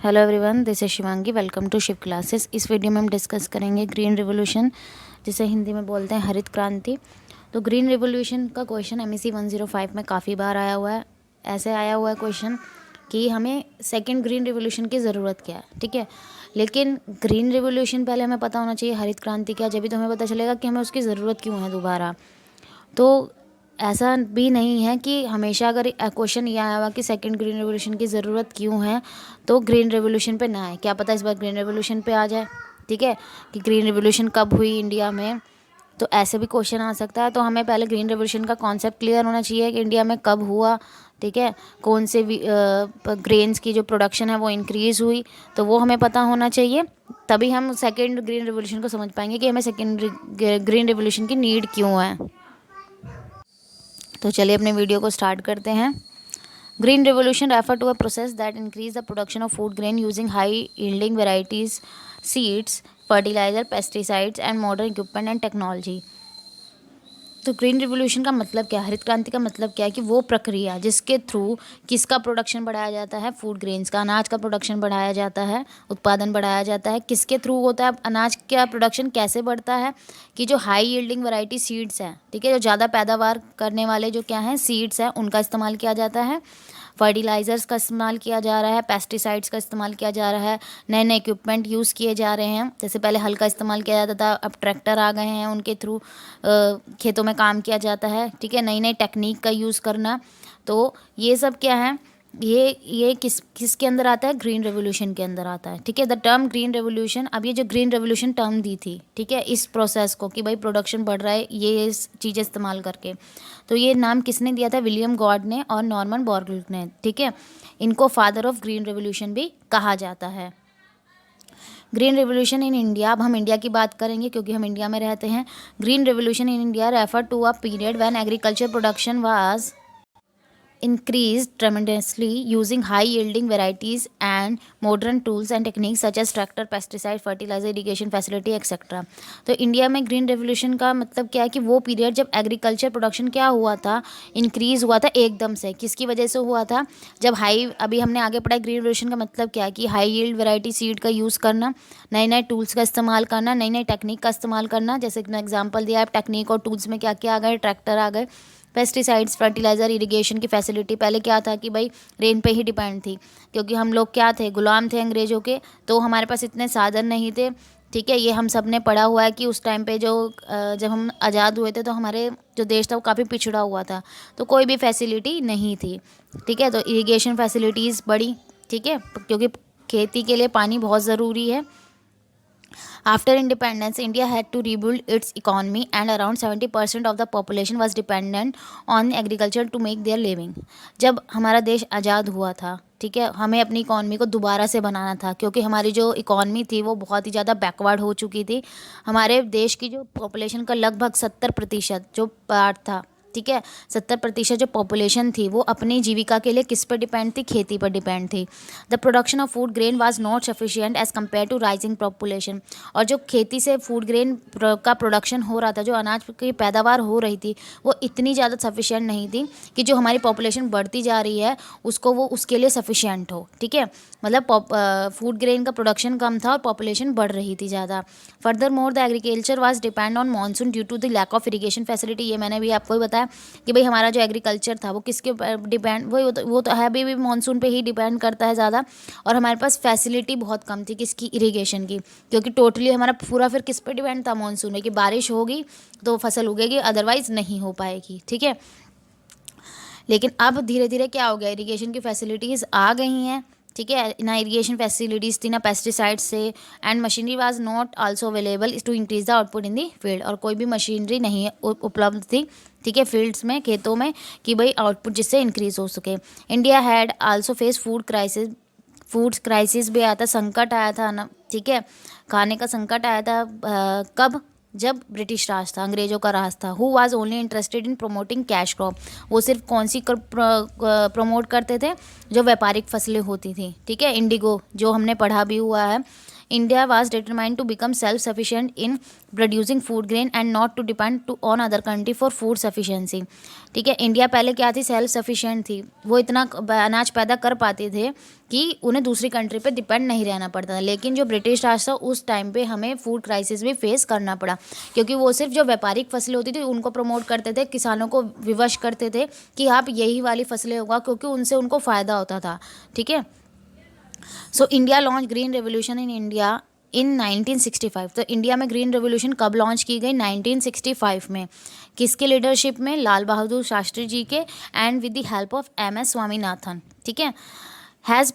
Hello everyone, this is Shivangi. Welcome to Shiv classes. इस video में हम डिस्कस करेंगे ग्रीन रिवॉल्यूशन, जिसे हिंदी में बोलते हैं हरित क्रांति। तो ग्रीन रिवॉल्यूशन का क्वेश्चन MEC 105 में काफ़ी बार आया हुआ है। ऐसे आया हुआ है क्वेश्चन कि हमें सेकंड ग्रीन रिवॉल्यूशन की ज़रूरत क्या है, ठीक है। लेकिन ग्रीन रिवॉल्यूशन पहले हमें पता होना चाहिए हरित क्रांति क्या, जब भी तो हमें पता चलेगा कि हमें उसकी ज़रूरत क्यों है दोबारा। तो ऐसा भी नहीं है कि हमेशा अगर क्वेश्चन ये आया हुआ कि सेकंड ग्रीन रेवोल्यूशन की ज़रूरत क्यों है तो ग्रीन रेवोल्यूशन पे ना आए। क्या पता इस बार ग्रीन रेवोल्यूशन पे आ जाए, ठीक है, कि ग्रीन रेवोल्यूशन कब हुई इंडिया में। तो ऐसे भी क्वेश्चन आ सकता है। तो हमें पहले ग्रीन रेवोल्यूशन का कॉन्सेप्ट क्लियर होना चाहिए कि इंडिया में कब हुआ, ठीक है, कौन से ग्रेन्स की जो प्रोडक्शन है वो इंक्रीज़ हुई, तो वो हमें पता होना चाहिए। तभी हम सेकेंड ग्रीन रेवोल्यूशन को समझ पाएंगे कि हमें सेकेंड ग्रीन रेवोल्यूशन की नीड क्यों है। तो चलिए अपने वीडियो को स्टार्ट करते हैं। Green revolution refer to a process that increase the production of food grain using high yielding varieties, seeds, fertiliser, pesticides and modern equipment and technology. तो ग्रीन रिवोल्यूशन का मतलब क्या है, हरित क्रांति का मतलब क्या है कि वो प्रक्रिया जिसके थ्रू किसका प्रोडक्शन बढ़ाया जाता है, फूड ग्रेन्स का, अनाज का प्रोडक्शन बढ़ाया जाता है, उत्पादन बढ़ाया जाता है। किसके थ्रू होता है, अनाज का प्रोडक्शन कैसे बढ़ता है कि जो हाई यील्डिंग वैरायटी सीड्स हैं, ठीक है, जो ज़्यादा पैदावार करने वाले जो क्या हैं सीड्स हैं, उनका इस्तेमाल किया जाता है। फर्टिलाइज़र्स का इस्तेमाल किया जा रहा है, पेस्टिसाइड्स का इस्तेमाल किया जा रहा है, नए नए इक्विपमेंट यूज़ किए जा रहे हैं। जैसे पहले हल का इस्तेमाल किया जाता था, अब ट्रैक्टर आ गए हैं, उनके थ्रू खेतों में काम किया जाता है, ठीक है, नई नई टेक्निक का यूज़ करना। तो ये सब क्या है, ये किसके अंदर आता है, ग्रीन रेवोल्यूशन के अंदर आता है, ठीक है। द टर्म ग्रीन रेवोल्यूशन, अब ये जो ग्रीन रेवोल्यूशन टर्म दी थी, ठीक है, इस प्रोसेस को कि भाई प्रोडक्शन बढ़ रहा है ये चीज़ें इस्तेमाल करके, तो ये नाम किसने दिया था, विलियम गॉड ने और नॉर्मन बोरलॉग ने, ठीक है। इनको फादर ऑफ ग्रीन रेवोल्यूशन भी कहा जाता है। ग्रीन रेवोल्यूशन इन इंडिया, अब हम इंडिया की बात करेंगे क्योंकि हम इंडिया में रहते हैं। Green revolution in India refer to a period when agriculture production was increased tremendously using high yielding varieties and modern tools and techniques such as tractor, pesticide, fertilizer, irrigation facility etc. तो India में green revolution का मतलब क्या है कि वो period जब agriculture production क्या हुआ था, इंक्रीज़ हुआ था एकदम से। किसकी वजह से हुआ था, जब हाई, अभी हमने आगे पढ़ा ग्रीन रेवोल्यूशन का मतलब क्या है कि हाई यील्ड वैरायटी सीड का यूज़ करना, नए नए टूल्स का इस्तेमाल करना, नई नई टेक्निक का इस्तेमाल करना। जैसे मैं एग्जांपल दिया, टेक्निक और टूल्स में क्या क्या आ गए, ट्रैक्टर आ गए, पेस्टिसाइड्स, फर्टिलाइज़र, इरिगेशन की फैसिलिटी। पहले क्या था कि भाई रेन पे ही डिपेंड थी, क्योंकि हम लोग क्या थे, गुलाम थे अंग्रेज़ों के, तो हमारे पास इतने साधन नहीं थे, ठीक है। ये हम सब ने पढ़ा हुआ है कि उस टाइम पे जो जब हम आज़ाद हुए थे तो हमारे जो देश था वो काफ़ी पिछड़ा हुआ था, तो कोई भी फैसिलिटी नहीं थी, ठीक है। तो इरिगेशन फैसिलिटीज़ बढ़ी, ठीक है, क्योंकि खेती के लिए पानी बहुत ज़रूरी है। After independence, India had to rebuild its economy, and around 70% of the population was dependent on agriculture to make their living. जब हमारा देश आज़ाद हुआ था, ठीक है, हमें अपनी इकॉनमी को दोबारा से बनाना था, क्योंकि हमारी जो इकॉनमी थी वो बहुत ही ज़्यादा बैकवर्ड हो चुकी थी। हमारे देश की जो पॉपुलेशन का लगभग 70% जो पार्ट था, ठीक है, 70% जो पॉपुलेशन थी वो अपनी जीविका के लिए किस पर डिपेंड थी, खेती पर डिपेंड थी। The production of food grain was not sufficient as compare to rising population. और जो खेती से फूड ग्रेन का प्रोडक्शन हो रहा था, जो अनाज की पैदावार हो रही थी, वो इतनी ज़्यादा सफिशिएंट नहीं थी कि जो हमारी पॉपुलेशन बढ़ती जा रही है उसको वो उसके लिए सफिशिएंट हो, ठीक है। मतलब फूड ग्रेन का प्रोडक्शन कम था और पॉपुलेशन बढ़ रही थी ज़्यादा। Furthermore the agriculture was depend on monsoon due to the lack of irrigation facility. ये मैंने भी आपको ही बताया कि भाई हमारा जो एग्रीकल्चर था वो किसके डिपेंड, वो तो है अभी भी मानसून पे ही डिपेंड करता है ज़्यादा। और हमारे पास फैसिलिटी बहुत कम थी किसकी, इरिगेशन की, क्योंकि टोटली हमारा पूरा फिर किस पे डिपेंड था, मानसून में, कि बारिश होगी तो फसल उगेगी, अदरवाइज़ नहीं हो पाएगी, ठीक है। लेकिन अब धीरे धीरे क्या हो गया, इरिगेशन की फैसिलिटीज़ आ गई हैं, ठीक है, ना इरिगेशन फैसिलिटीज़ थी ना पेस्टिसाइड्स से, and machinery was not also available to increase the output in the field. और कोई भी मशीनरी नहीं उपलब्ध थी, ठीक है, फील्ड्स में, खेतों में, कि भाई आउटपुट जिससे इंक्रीज हो सके। India had also face food crisis भी आया था, संकट आया था ना, ठीक है, खाने का संकट आया था। कब, जब ब्रिटिश राज था, अंग्रेज़ों का राज था। Who was only interested in promoting cash crop, वो सिर्फ कौन सी प्रमोट करते थे, जो व्यापारिक फसलें होती थी, ठीक है, इंडिगो, जो हमने पढ़ा भी हुआ है, India was determined to become self-sufficient in producing food grain and not to depend on other country for food sufficiency. ठीक है, इंडिया पहले क्या थी, सेल्फ सफिशिएंट थी, वो इतना अनाज पैदा कर पाते थे कि उन्हें दूसरी कंट्री पे डिपेंड नहीं रहना पड़ता था। लेकिन जो ब्रिटिश राज था उस टाइम पे हमें फूड क्राइसिस भी फेस करना पड़ा, क्योंकि वो सिर्फ जो व्यापारिक फसलें होती थी उनको प्रमोट करते थे, किसानों को विवश करते थे कि आप यही वाली फसलें होगा, क्योंकि उनसे उनको फ़ायदा होता था। ठीक है, so India launch green revolution in India in 1965। तो इंडिया में ग्रीन रेवोल्यूशन कब लॉन्च की गई, 1965 में। किसके लीडरशिप में, लाल बहादुर शास्त्री जी के, and with the help of MS. Swaminathan. ठीक है, M.S.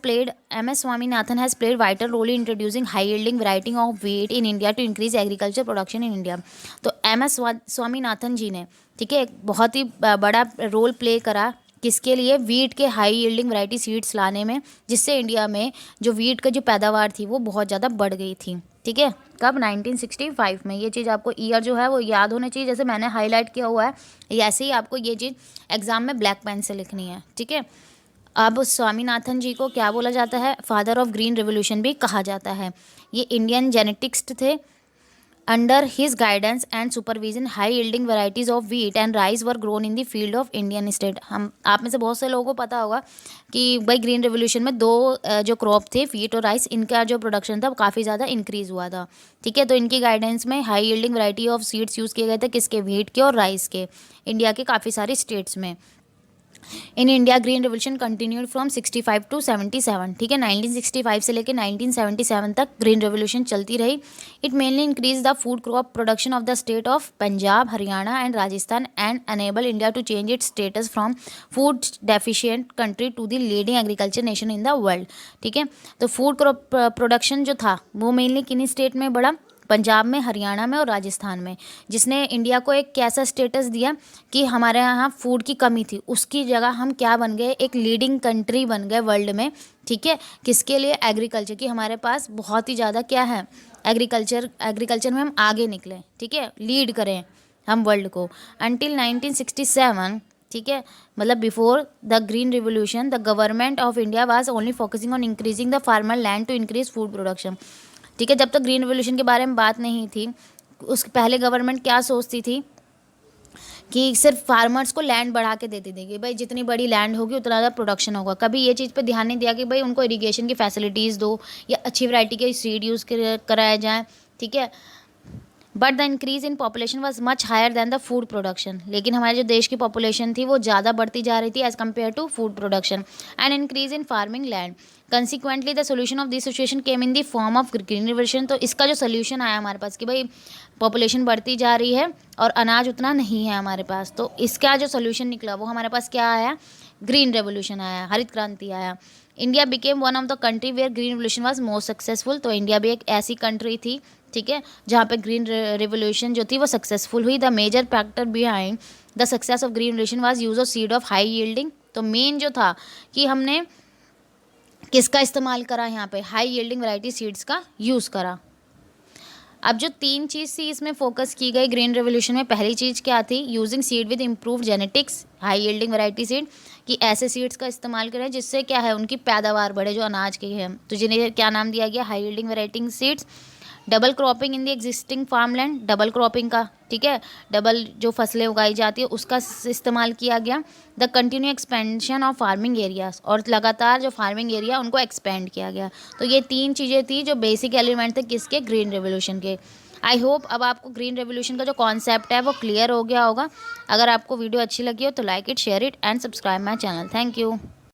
Swaminathan has played vital role in introducing high yielding variety of wheat in India to increase agriculture production in India। तो M.S. स्वामीनाथन जी ने, ठीक है, एक बहुत ही बड़ा रोल प्ले करा किसके लिए, वीट के हाई यील्डिंग वैरायटी सीड्स लाने में, जिससे इंडिया में जो वीट का जो पैदावार थी वो बहुत ज़्यादा बढ़ गई थी। ठीक है, कब, 1965 में। ये चीज़ आपको ईयर जो है वो याद होनी चाहिए, जैसे मैंने हाईलाइट किया हुआ है ऐसे ही आपको ये चीज़ एग्जाम में ब्लैक पेन से लिखनी है। ठीक है, अब स्वामीनाथन जी को क्या बोला जाता है, फादर ऑफ ग्रीन रेवोल्यूशन भी कहा जाता है। ये इंडियन जेनेटिक्स्ट थे। Under his guidance and supervision high yielding varieties of wheat and rice were grown in the field of Indian state. हम आप में से बहुत से लोगों को पता होगा कि भाई ग्रीन रेवोल्यूशन में दो जो क्रॉप थे, व्हीट और राइस, इनका जो प्रोडक्शन था वो काफ़ी ज़्यादा इंक्रीज़ हुआ था। ठीक है, तो इनकी गाइडेंस में high yielding variety of seeds use किए गए थे, किसके, व्हीट के और राइस के, इंडिया के काफ़ी सारे स्टेट्स में। In India green revolution continued from 65 to 77। ठीक है, 1965 से लेकर 1977 तक ग्रीन रेवोल्यूशन चलती रही। It mainly increase the food crop production of the state of Punjab, Haryana and Rajasthan and enable India to change its status from food deficient country to the leading agriculture nation in the world. ठीक है, तो food crop production जो था वो mainly किन्हीं state में बढ़ा, पंजाब में, हरियाणा में और राजस्थान में, जिसने इंडिया को एक कैसा स्टेटस दिया कि हमारे यहाँ फूड की कमी थी, उसकी जगह हम क्या बन गए, एक लीडिंग कंट्री बन गए वर्ल्ड में। ठीक है, किसके लिए, एग्रीकल्चर की, हमारे पास बहुत ही ज़्यादा क्या है, एग्रीकल्चर में हम आगे निकले। ठीक है, लीड करें हम वर्ल्ड को। अंटिल 1967, ठीक है, मतलब before the green revolution the government of India was only focusing on increasing the farmer land to increase food production. ठीक है, जब तक ग्रीन रिवोल्यूशन के बारे में बात नहीं थी, उसके पहले गवर्नमेंट क्या सोचती थी कि सिर्फ फार्मर्स को लैंड बढ़ा के देती थी कि भाई जितनी बड़ी लैंड होगी उतना ज़्यादा प्रोडक्शन होगा। कभी ये चीज़ पे ध्यान नहीं दिया कि भाई उनको इरिगेशन की फैसिलिटीज़ दो या अच्छी वैरायटी के सीड यूज़ कराया जाए। ठीक है, but the increase in population was much higher than the food production. लेकिन हमारे जो देश की पॉपुलेशन थी वो ज़्यादा बढ़ती जा रही थी as compare to food production and increase in farming land. Consequently the solution of this situation came in the form of green revolution. तो इसका जो सोल्यूशन आया हमारे पास कि भाई पॉपुलेशन बढ़ती जा रही है और अनाज उतना नहीं है हमारे पास, तो इसका जो सोल्यूशन निकला वो हमारे पास क्या आया, ग्रीन रेवोल्यूशन आया, हरित क्रांति आया। India became one of the country where green revolution was most successful. तो इंडिया भी एक ऐसी कंट्री थी, ठीक है, जहाँ पे ग्रीन रेवोल्यूशन जो थी वो सक्सेसफुल हुई। The major factor behind the success of green revolution was use of seed of high yielding. तो मेन जो था कि हमने किसका इस्तेमाल करा, यहाँ पे हाई यील्डिंग वैरायटी सीड्स का यूज़ करा। अब जो तीन चीज़ थी इसमें फोकस की गई ग्रीन रेवोल्यूशन में, पहली चीज़ क्या थी, using seed with improve genetics high yielding variety seed, कि ऐसे सीड्स का इस्तेमाल करें जिससे क्या है उनकी पैदावार बढ़े जो अनाज की है। तो जिन्हें क्या नाम दिया गया, high yielding variety seeds. Double cropping in the existing farmland, double cropping का, ठीक है, डबल जो फसलें उगाई जाती है उसका इस्तेमाल किया गया। The continue expansion of farming areas, और लगातार जो फार्मिंग एरिया उनको एक्सपेंड किया गया। तो ये तीन चीज़ें थी जो बेसिक एलिमेंट थे किसके, ग्रीन रेवोल्यूशन के। आई होप अब आपको ग्रीन रेवोल्यूशन का जो कॉन्सेप्ट है वो क्लियर हो गया होगा। अगर आपको वीडियो अच्छी लगी हो तो like it, share it and subscribe my channel. Thank you.